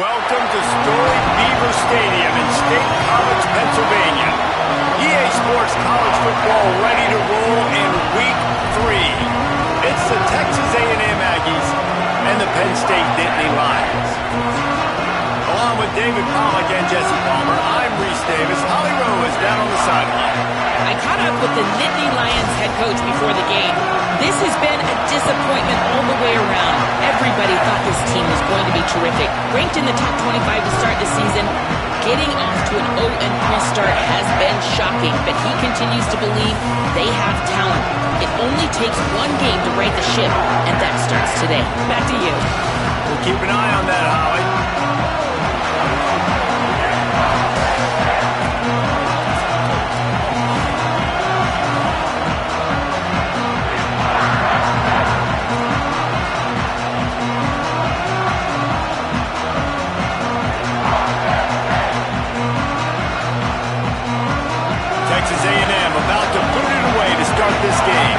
Welcome to storied Beaver Stadium in State College, Pennsylvania. EA Sports College Football ready to roll in Week 3. It's the Texas A&M Aggies and the Penn State Nittany Lions. Along with David Pollack and Jesse Palmer, I'm Reese Davis. Holly Rowe is down on the sideline. I caught up with the Nittany Lions head coach before the game. This has been a disappointment all the way around. Everybody thought this team was going to be terrific. Ranked in the top 25 to start the season, getting off to an 0-3 start has been shocking, but he continues to believe they have talent. It only takes one game to right the ship, and that starts today. Back to you. We'll keep an eye on that, Holly. Texas A&M about to put it away to start this game.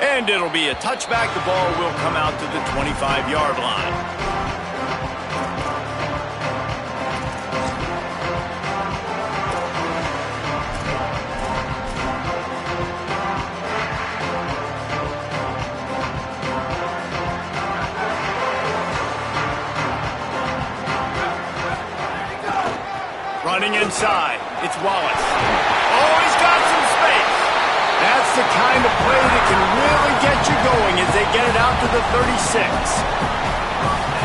And it'll be a touchback. The ball will come out to the 25-yard line. Running inside, it's Wallace. Oh, he's got some space. That's the kind of play that can really get you going as they get it out to the 36.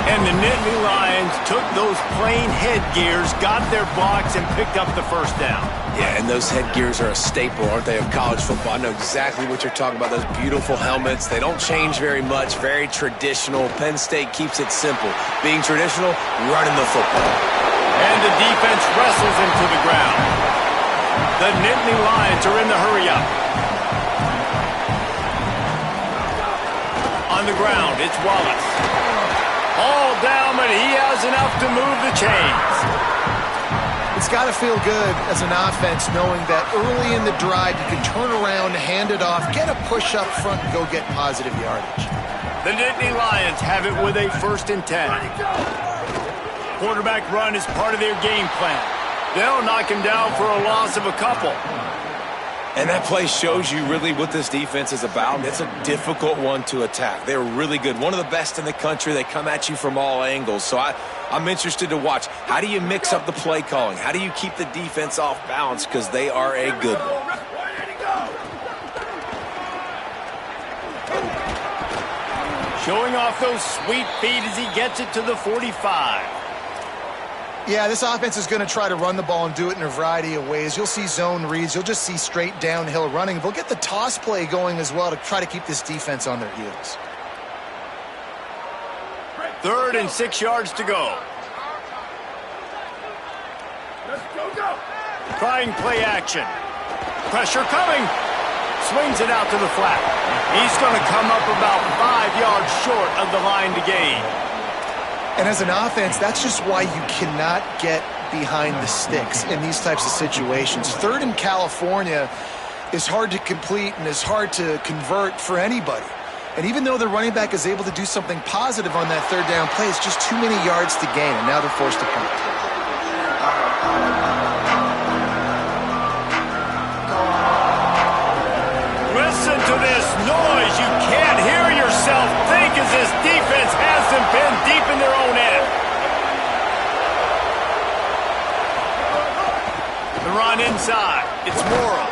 And the Nittany Lions took those plain headgears, got their blocks, and picked up the first down. Yeah, and those headgears are a staple, aren't they, of college football? I know exactly what you're talking about, those beautiful helmets. They don't change very much, very traditional. Penn State keeps it simple. Being traditional, running the football. And the defense wrestles him to the ground. The Nittany Lions are in the hurry-up. On the ground, it's Wallace. All down, but he has enough to move the chains. It's got to feel good as an offense knowing that early in the drive you can turn around, hand it off, get a push up front, and go get positive yardage. The Nittany Lions have it with a 1st and 10. Quarterback run is part of their game plan. They'll knock him down for a loss of a couple. And that play shows you really what this defense is about. It's a difficult one to attack. They're really good. One of the best in the country. They come at you from all angles. So I'm interested to watch. How do you mix up the play calling? How do you keep the defense off balance? Because they are a good one. Showing off those sweet feet as he gets it to the 45. Yeah, this offense is going to try to run the ball and do it in a variety of ways. You'll see zone reads. You'll just see straight downhill running. They'll get the toss play going as well to try to keep this defense on their heels. 3rd and 6 yards to go. Trying play action. Pressure coming. Swings it out to the flat. He's going to come up about 5 yards short of the line to gain. And as an offense, that's just why you cannot get behind the sticks in these types of situations. 3rd in California is hard to complete and is hard to convert for anybody. And even though the running back is able to do something positive on that 3rd down play, it's just too many yards to gain, and now they're forced to punt. Listen to this noise. You can't hear yourself think as this defense has them pinned deep in their own end. The run inside. It's Morrow.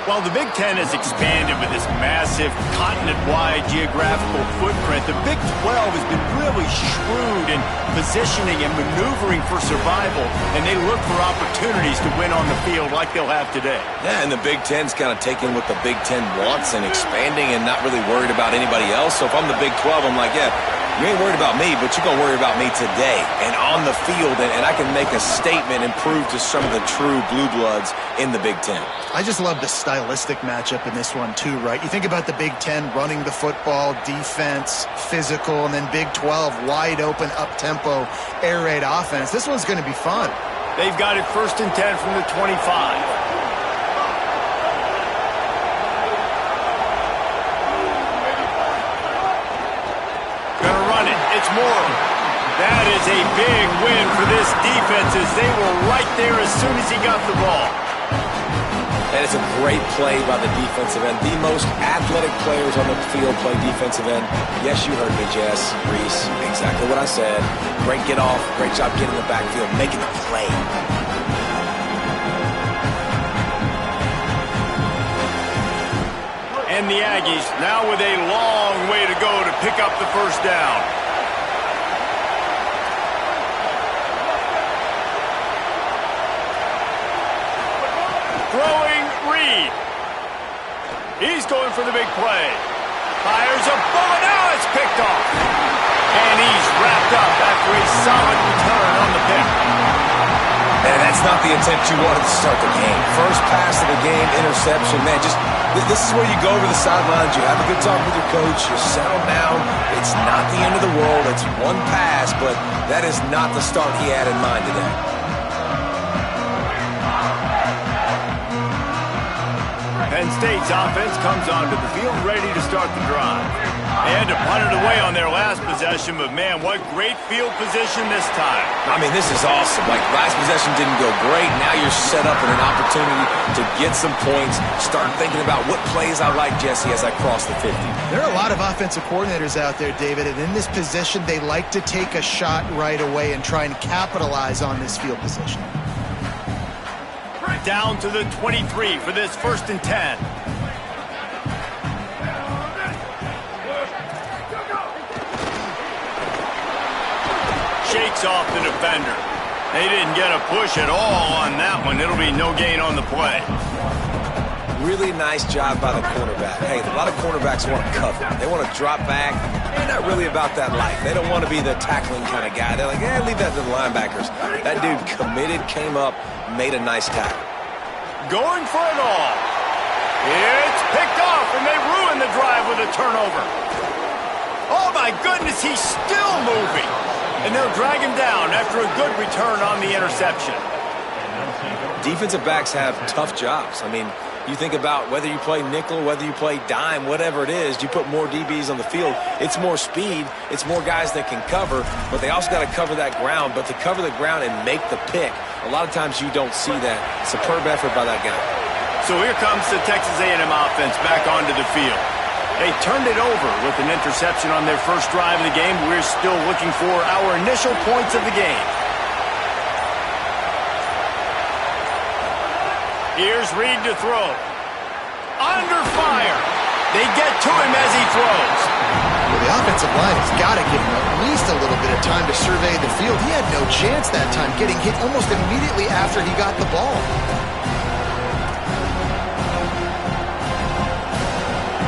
While the Big Ten has expanded with this massive continent-wide geographical footprint, the Big 12 has been really shrewd in positioning and maneuvering for survival, and they look for opportunities to win on the field like they'll have today. Yeah, and the Big Ten's kind of taking what the Big Ten wants and expanding and not really worried about anybody else. So if I'm the Big 12, I'm like, yeah, you ain't worried about me, but you're going to worry about me today and on the field, and I can make a statement and prove to some of the true blue bloods in the Big Ten. I just love the stylistic matchup in this one too, right? You think about the Big Ten running the football, defense, physical, and then Big 12 wide open, up-tempo, air raid offense. This one's going to be fun. They've got it 1st and 10 from the 25. it's more. That is a big win for this defense as they were right there as soon as he got the ball. And it's a great play by the defensive end. The most athletic players on the field play defensive end. Yes, you heard me, Jess, Reese. Exactly what I said. Great get off. Great job getting in the backfield, making the play. And the Aggies now with a long way to go to pick up the first down. Throwing Reed. He's going for the big play. Fires a bullet. Now it's picked off. And he's wrapped up after a solid return on the pick. And that's not the attempt you wanted to start the game. First pass of the game, interception. Man, this is where you go over the sidelines. You have a good talk with your coach. You settle down. It's not the end of the world. It's one pass, but that is not the start he had in mind today. Penn State's offense comes onto the field ready to start the drive. They had to punt it away on their last possession, but man, what great field position this time. I mean, this is awesome. Like, last possession didn't go great. Now you're set up in an opportunity to get some points. Start thinking about what plays I like, Jesse, as I cross the 50. There are a lot of offensive coordinators out there, David, and in this position, they like to take a shot right away and try and capitalize on this field position. Down to the 23 for this 1st and 10. Shakes off the defender. They didn't get a push at all on that one. It'll be no gain on the play. Really nice job by the cornerback. Hey, a lot of cornerbacks want to cover. They want to drop back. They're not really about that life. They don't want to be the tackling kind of guy. They're like, leave that to the linebackers. That dude committed, came up, made a nice tackle. Going for it all. It's picked off, and they ruin the drive with a turnover. Oh, my goodness, he's still moving. And they'll drag him down after a good return on the interception. Defensive backs have tough jobs. I mean, you think about whether you play nickel, whether you play dime, whatever it is, you put more DBs on the field. It's more speed. It's more guys that can cover, but they also got to cover that ground. But to cover the ground and make the pick, a lot of times you don't see that. Superb effort by that guy. So here comes the Texas A&M offense back onto the field. They turned it over with an interception on their first drive of the game. We're still looking for our initial points of the game. Here's Reed to throw. Under fire. They get to him as he throws. Well, the offensive line has got to give him at least a little bit of time to survey the field. He had no chance that time, getting hit almost immediately after he got the ball.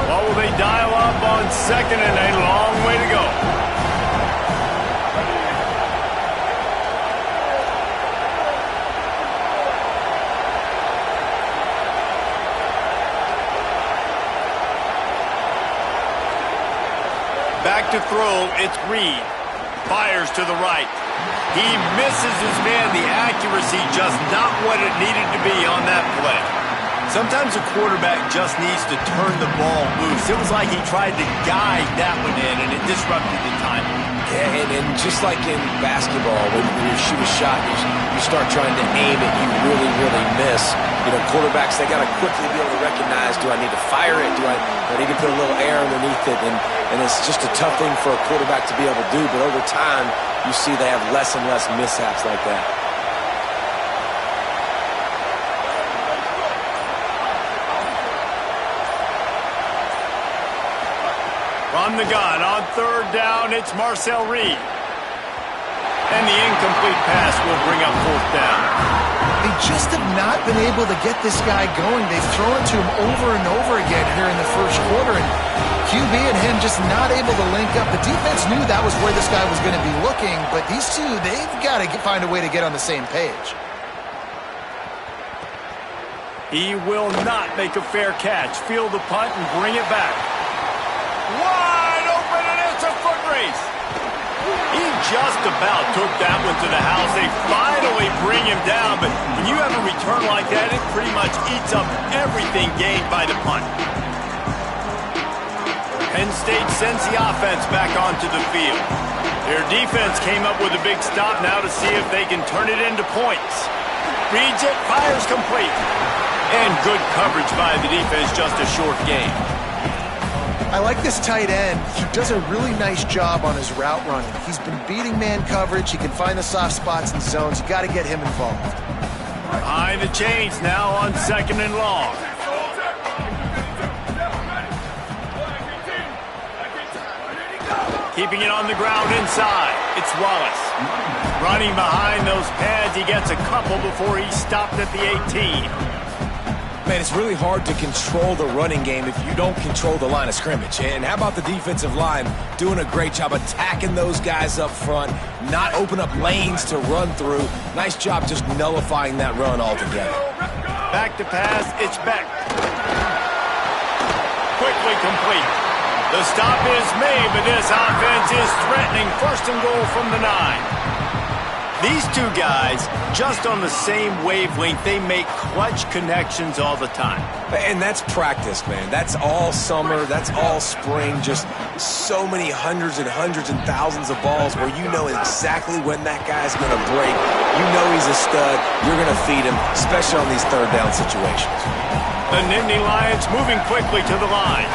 What will they dial up on second and a long way to go? Back to throw, it's Reed. Fires to the right. He misses his man. The accuracy just not what it needed to be on that play. Sometimes a quarterback just needs to turn the ball loose. It was like he tried to guide that one in, and it disrupted the timing. Yeah, and just like in basketball, when you shoot a shot, you start trying to aim it, you really, really miss. You know, quarterbacks, they got to quickly be able to recognize, do I need to fire it? Do I need to put a little air underneath it? And it's just a tough thing for a quarterback to be able to do, but over time, you see they have less and less mishaps like that. From the gun, on third down, it's Marcel Reed. And the incomplete pass will bring up fourth down. They just have not been able to get this guy going. They've thrown it to him over and over again here in the first quarter, and QB and him just not able to link up. The defense knew that was where this guy was going to be looking, but these two, they've got to find a way to get on the same page. He will not make a fair catch. Field the punt and bring it back. Wide open, and it's a foot race. He just about took that one to the house. They finally bring him down, but when you have a return like that, it pretty much eats up everything gained by the punt. Penn State sends the offense back onto the field. Their defense came up with a big stop now to see if they can turn it into points. Reads it, fires complete. And good coverage by the defense, just a short game. I like this tight end. He does a really nice job on his route running. He's been beating man coverage. He can find the soft spots and zones. You got to get him involved. Behind the chains now on 2nd and long. Keeping it on the ground inside. It's Wallace. Running behind those pads. He gets a couple before he stopped at the 18. Man, it's really hard to control the running game if you don't control the line of scrimmage. And how about the defensive line doing a great job attacking those guys up front, not open up lanes to run through. Nice job just nullifying that run altogether. Back to pass, it's Beck. Quickly complete. The stop is made, but this offense is threatening. 1st and goal from the 9. These two guys, just on the same wavelength, they make clutch connections all the time. And that's practice, man. That's all summer. That's all spring. Just so many hundreds and thousands of balls where you know exactly when that guy's going to break. You know he's a stud. You're going to feed him, especially on these 3rd down situations. The Nittany Lions moving quickly to the line.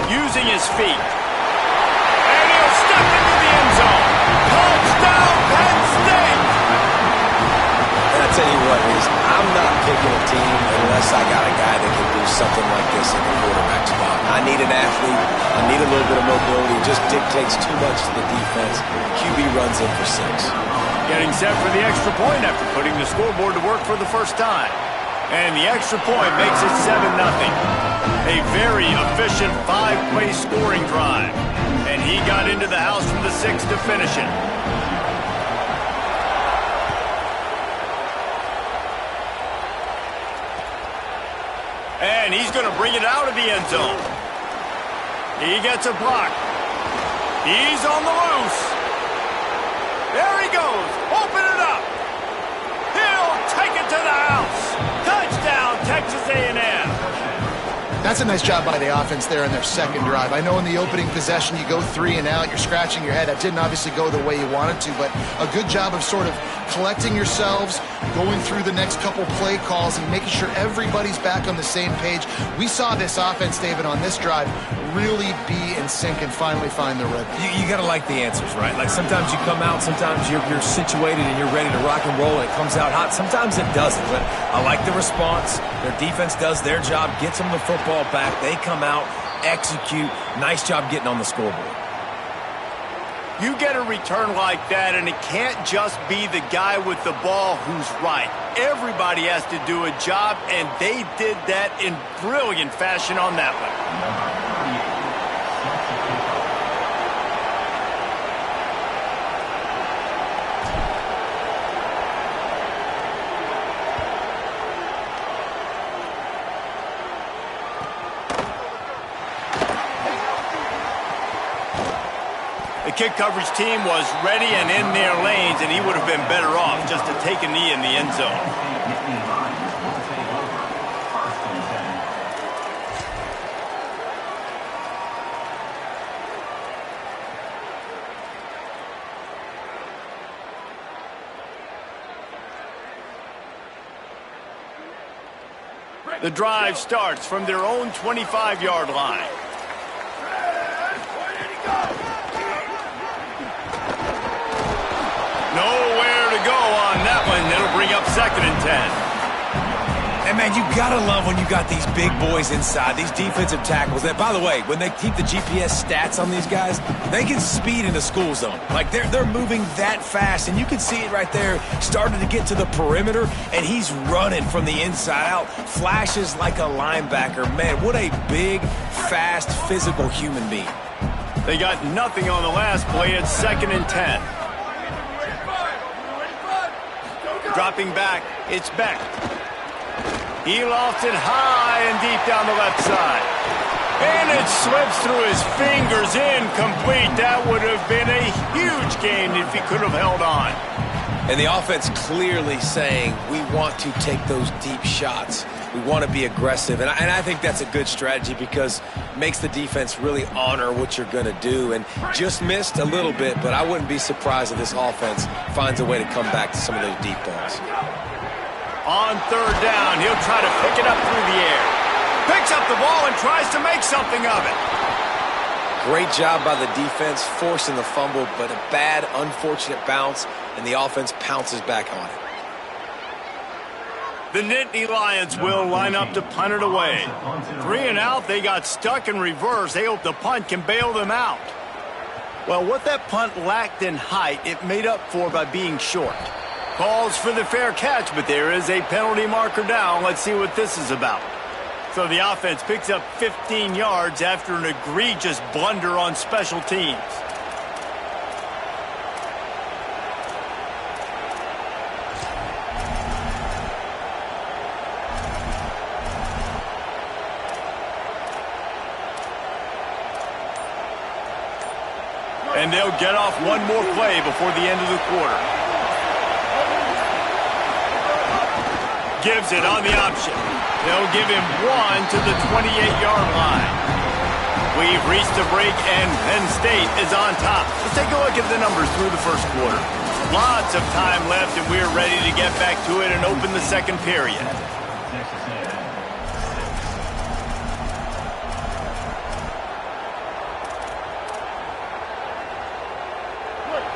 Using his feet. Step into the end zone. Touchdown, Penn State! And I tell you what, I'm not picking a team unless I got a guy that can do something like this in the quarterback spot. I need an athlete. I need a little bit of mobility. It just dictates too much to the defense. QB runs in for 6. Getting set for the extra point after putting the scoreboard to work for the first time. And the extra point makes it 7-0. A very efficient 5-play scoring drive. And he got into the house from the 6 to finish it. And he's going to bring it out of the end zone. He gets a block. He's on the loose. There he goes. Open it up. He'll take it to the house. Touchdown, Texas A&M. That's a nice job by the offense there in their 2nd drive. I know in the opening possession you go 3 and out, you're scratching your head. That didn't obviously go the way you wanted to, but a good job of sort of collecting yourselves, going through the next couple play calls and making sure everybody's back on the same page. We saw this offense, David, on this drive really be in sync and finally find the rhythm. You got to like the answers, right? Like sometimes you come out, sometimes you're situated and you're ready to rock and roll and it comes out hot. Sometimes it doesn't, but I like the response. Their defense does their job, gets them the football back. They come out, execute. Nice job getting on the scoreboard. You get a return like that, and it can't just be the guy with the ball who's right. Everybody has to do a job, and they did that in brilliant fashion on that one. The kick coverage team was ready and in their lanes, and he would have been better off just to take a knee in the end zone. The drive starts from their own 25-yard line. Nowhere to go on that one. That'll bring up 2nd and 10. And, man, you got to love when you got these big boys inside, these defensive tackles. That, by the way, when they keep the GPS stats on these guys, they can speed in the school zone. Like, they're moving that fast, and you can see it right there. Starting to get to the perimeter, and he's running from the inside out. Flashes like a linebacker. Man, what a big, fast, physical human being. They got nothing on the last play. It's 2nd and 10. Dropping back, it's Beck. He lofts it high and deep down the left side. And it slips through his fingers, incomplete. That would have been a huge gain if he could have held on. And the offense clearly saying, we want to take those deep shots. We want to be aggressive. And I think that's a good strategy because it makes the defense really honor what you're going to do. And just missed a little bit, but I wouldn't be surprised if this offense finds a way to come back to some of those deep balls. On third down, he'll try to pick it up through the air. Picks up the ball and tries to make something of it. Great job by the defense, forcing the fumble, but a bad, unfortunate bounce, and the offense pounces back on it. The Nittany Lions will line up to punt it away. 3 and out, they got stuck in reverse. They hope the punt can bail them out. Well, what that punt lacked in height, it made up for by being short. Calls for the fair catch, but there is a penalty marker down. Let's see what this is about. So the offense picks up 15 yards after an egregious blunder on special teams. And they'll get off one more play before the end of the quarter. Gives it on the option. They'll give him 1 to the 28-yard line. We've reached a break, and Penn State is on top. Let's take a look at the numbers through the first quarter. Lots of time left, and we're ready to get back to it and open the second period.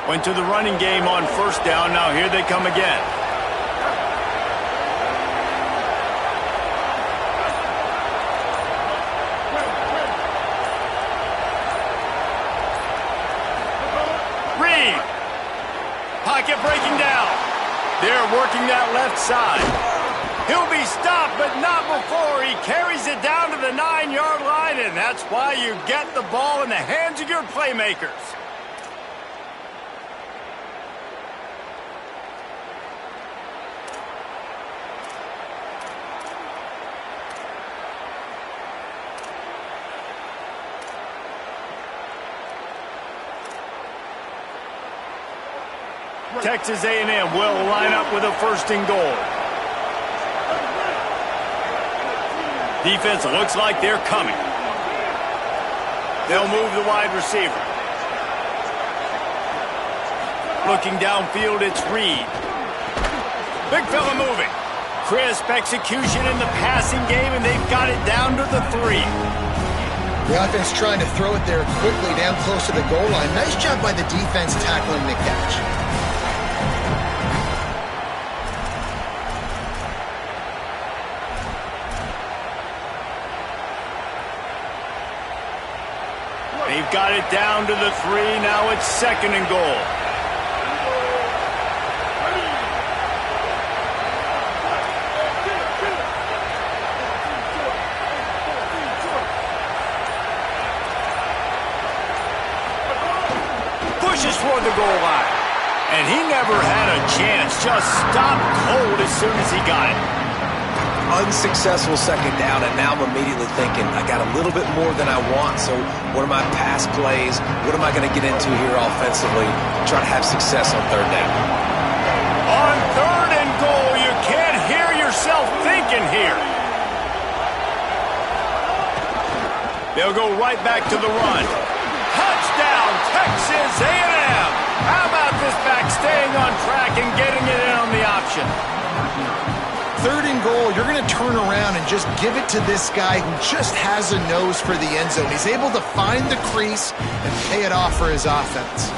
Went to the running game on first down. Now here they come again. Pocket breaking down. They're working that left side. He'll be stopped, but not before he carries it down to the 9-yard line, and that's why you get the ball in the hands of your playmakers. Texas A&M will line up with a first and goal. Defense looks like they're coming. They'll move the wide receiver. Looking downfield, it's Reed. Big fella moving. Crisp execution in the passing game, and they've got it down to the 3. The offense trying to throw it there quickly down close to the goal line. Nice job by the defense tackling the catch. They've got it down to the 3. Now it's second and goal. Pushes for the goal line. And he never had a chance. Just stopped cold as soon as he got it. Unsuccessful second down, and now I'm immediately thinking, I got a little bit more than I want, so what are my pass plays? What am I going to get into here offensively? Try to have success on third down. On third and goal, you can't hear yourself thinking here. They'll go right back to the run. Touchdown, Texas A&M. How about this back staying on track and getting it in on the option? Third and goal, you're going to turn around and just give it to this guy who just has a nose for the end zone. He's able to find the crease and pay it off for his offense.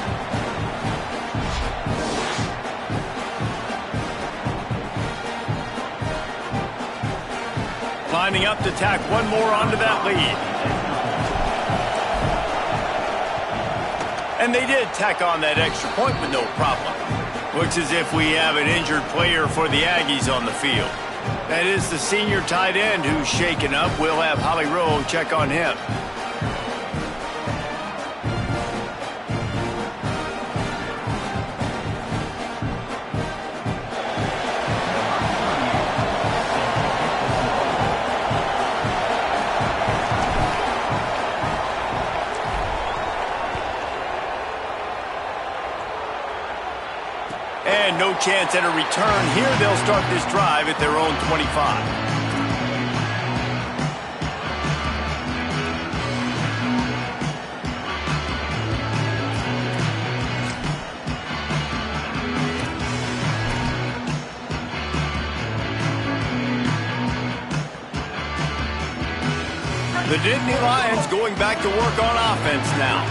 Lining up to tack one more onto that lead. And they did tack on that extra point with no problem. Looks as if we have an injured player for the Aggies on the field. That is the senior tight end who's shaken up. We'll have Holly Rowe check on him. And no chance at a return here. They'll start this drive at their own 25. The Nittany Lions going back to work on offense now.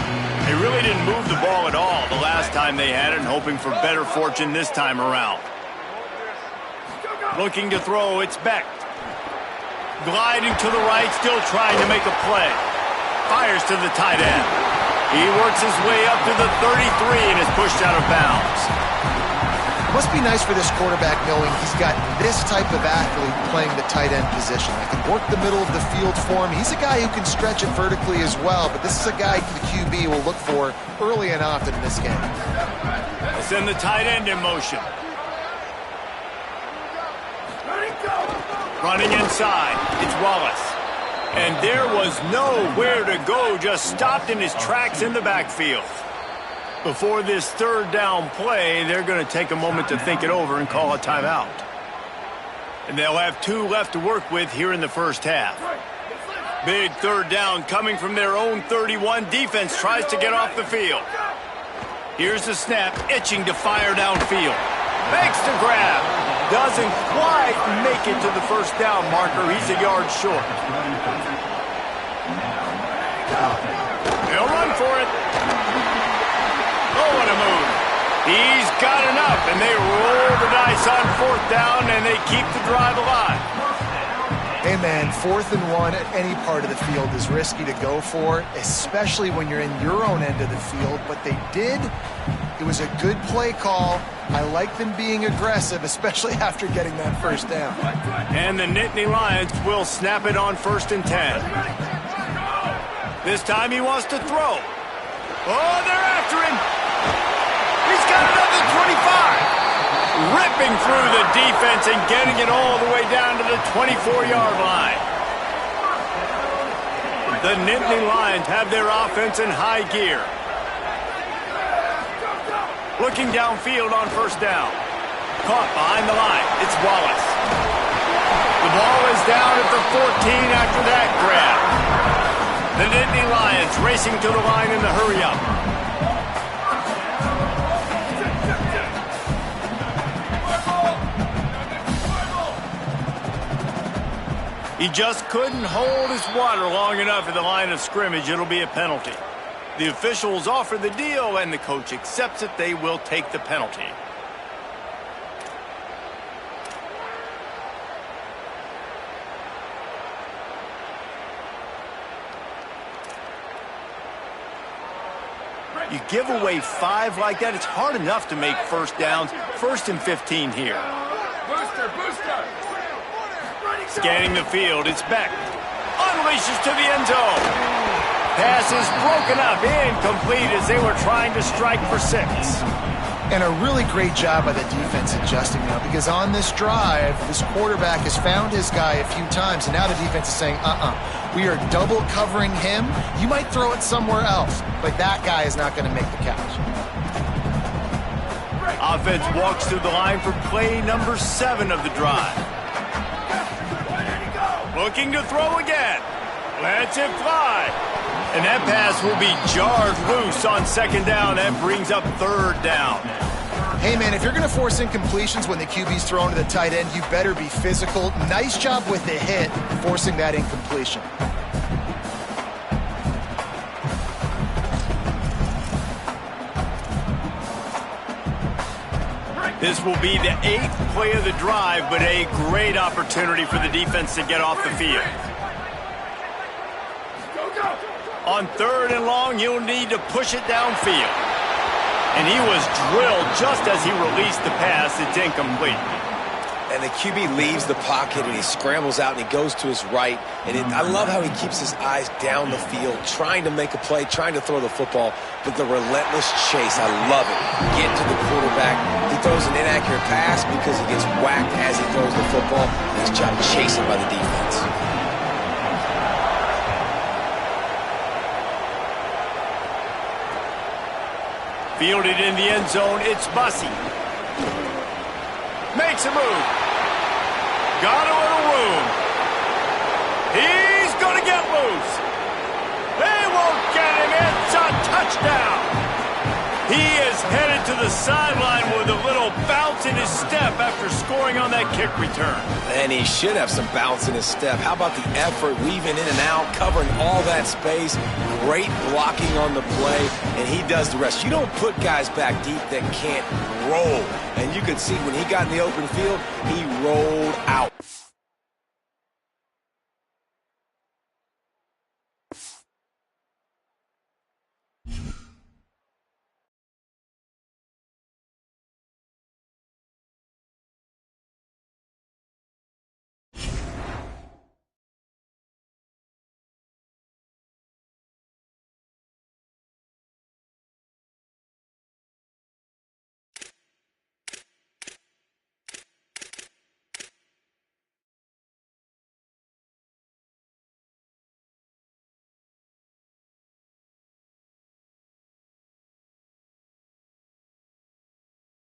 They really didn't move the ball at all the last time they had it, and hoping for better fortune this time around. Looking to throw, it's Beck. Gliding to the right, still trying to make a play. Fires to the tight end. He works his way up to the 33 and is pushed out of bounds. It must be nice for this quarterback knowing he's got this type of athlete playing the tight end position. That can work the middle of the field for him. He's a guy who can stretch it vertically as well, but this is a guy the QB will look for early and often in this game. They send the tight end in motion. Running inside, it's Wallace. And there was nowhere to go, just stopped in his tracks in the backfield. Before this third down play, they're going to take a moment to think it over and call a timeout. And they'll have 2 left to work with here in the first half. Big third down coming from their own 31. Defense tries to get off the field. Here's the snap, itching to fire downfield. Makes the grab. Doesn't quite make it to the first down marker. He's a yard short. They'll run for it. Oh, what a move. He's got enough, and they roll the dice on 4th down, and they keep the drive alive. Hey, man, 4th and 1 at any part of the field is risky to go for, especially when you're in your own end of the field. But they did. It was a good play call. I like them being aggressive, especially after getting that first down. And the Nittany Lions will snap it on 1st and 10. This time he wants to throw. Oh, they're after him. He's got another 25. Ripping through the defense and getting it all the way down to the 24-yard line. The Nittany Lions have their offense in high gear. Looking downfield on 1st down. Caught behind the line. It's Wallace. The ball is down at the 14 after that grab. The Nittany Lions racing to the line in the hurry-up. He just couldn't hold his water long enough at the line of scrimmage. It'll be a penalty. The officials offer the deal, and the coach accepts it. They will take the penalty. You give away 5 like that, it's hard enough to make first downs. 1st and 15 here. Booster. Scanning the field, it's Beck. Unleashes to the end zone. Pass is broken up, incomplete as they were trying to strike for 6. And a really great job by the defense adjusting now, because on this drive, this quarterback has found his guy a few times, and now the defense is saying, we are double covering him. You might throw it somewhere else, but that guy is not going to make the catch. Offense walks through the line for play number 7 of the drive. Looking to throw again. Lets it fly. And that pass will be jarred loose on 2nd down. That brings up 3rd down. Hey, man, if you're going to force incompletions when the QB's thrown to the tight end, you better be physical. Nice job with the hit, forcing that incompletion. This will be the 8th play of the drive, but a great opportunity for the defense to get off the field. On 3rd and long, you'll need to push it downfield. And he was drilled just as he released the pass. It's incomplete. And the QB leaves the pocket and he scrambles out and he goes to his right. And I love how he keeps his eyes down the field, trying to make a play, trying to throw the football, but the relentless chase, I love it. Get to the quarterback. He throws an inaccurate pass because he gets whacked as he throws the football. Nice job chasing by the defense. Fielded in the end zone, it's Bussey. Makes a move. Got a little room. He's going to get loose. They won't get him. It's a touchdown. He is headed to the sideline with a little bounce in his step after scoring on that kick return. And he should have some bounce in his step. How about the effort, weaving in and out, covering all that space, great blocking on the play, and he does the rest. You don't put guys back deep that can't roll. And you could see when he got in the open field, he rolled out.